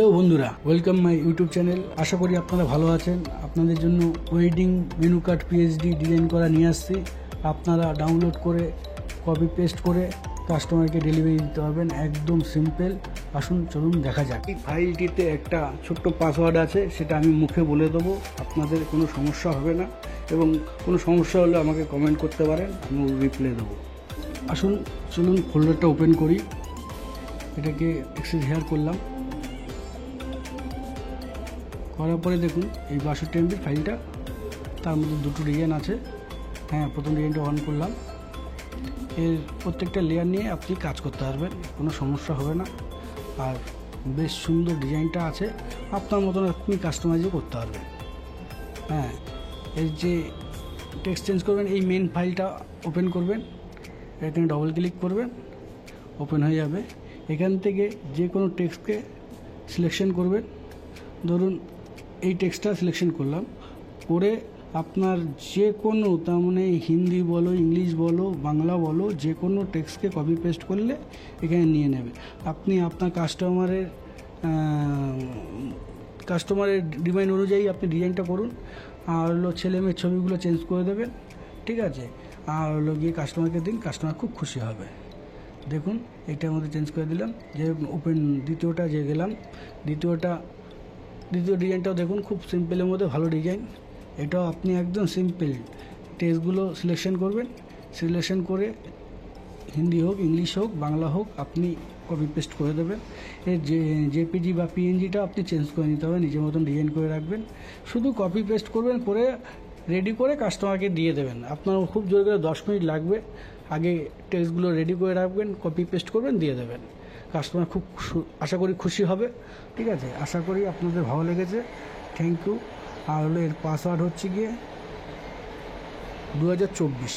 Hello বন্ধুরা, welcome my YouTube channel. আশা করি আপনারা ভালো আছেন। আপনাদের জন্য wedding menu card PhD design করা নিয়ে আসছি। আপনারা ডাউনলোড করে কপি পেস্ট করে কাস্টমারকে ডেলিভারি দিতে পারবেন, একদম সিম্পল। আসুন চলুন দেখা যাক। এই ফাইলটিতে একটা ছোট্ট পাসওয়ার্ড আছে, সেটা আমি মুখে বলে দেবো, আপনাদের কোনো সমস্যা হবে না। এবং কোনো সমস্যা হলে আমাকে কমেন্ট করতে পারেন, আমি রিপ্লাই দেবো। আসুন চলুন ফোল্ডারটা ওপেন করি। এটাকে এক্সেস হেয়ার করলাম, করার পরে দেখুন এই 62 MB ফাইলটা, তার মধ্যে দুটো ডিজাইন আছে। হ্যাঁ, প্রথম ডিজাইনটা অন করলাম। এর প্রত্যেকটা লেয়ার নিয়ে আপনি কাজ করতে পারবেন, কোনো সমস্যা হবে না। আর বেশ সুন্দর ডিজাইনটা আছে, আপনার মতন আপনি কাস্টমাইজও করতে পারবেন। হ্যাঁ, এর যে টেক্সট চেঞ্জ করবেন, এই মেন ফাইলটা ওপেন করবেন, এখানে ডবল ক্লিক করবেন, ওপেন হয়ে যাবে। এখান থেকে যে কোনো টেক্সটকে সিলেকশন করবেন। ধরুন এই টেক্সটটা সিলেকশন করলাম, করে আপনার যে কোনো, তার মানে হিন্দি বলো, ইংলিশ বলো, বাংলা বলো, যে কোনো টেক্সটকে কপি পেস্ট করলে এখানে নিয়ে নেবে। আপনি আপনার কাস্টমারের ডিমান্ড অনুযায়ী আপনি ডিজাইনটা করুন। আর হলো ছেলে মেয়ের ছবিগুলো চেঞ্জ করে দেবেন, ঠিক আছে। আর হলো গিয়ে কাস্টমারকে দিন, কাস্টমার খুব খুশি হবে। দেখুন এটার মধ্যে চেঞ্জ করে দিলাম, যে ওপেন দ্বিতীয়টা যে গেলাম, দ্বিতীয় ডিজাইনটাও দেখুন, খুব সিম্পলের মধ্যে ভালো ডিজাইন। এটাও আপনি একদম সিম্পল টেক্সটগুলো সিলেকশন করবেন, সিলেকশন করে হিন্দি হোক, ইংলিশ হোক, বাংলা হোক, আপনি কপি পেস্ট করে দেবেন। এর যে জেপিজি বা পিএনজিটা আপনি চেঞ্জ করে নিতে হবে, নিজের মতন ডিজাইন করে রাখবেন। শুধু কপি পেস্ট করবেন, করে রেডি করে কাস্টমারকে দিয়ে দেবেন। আপনার খুব জোর করে 10 মিনিট লাগবে। আগে টেক্সটগুলো রেডি করে রাখবেন, কপি পেস্ট করবেন, দিয়ে দেবেন। কাস্টমার খুব আশা করি খুশি হবে, ঠিক আছে। আশা করি আপনাদের ভালো লেগেছে, থ্যাংক ইউ। আর হলো এর পাসওয়ার্ড হচ্ছে গিয়ে 2024।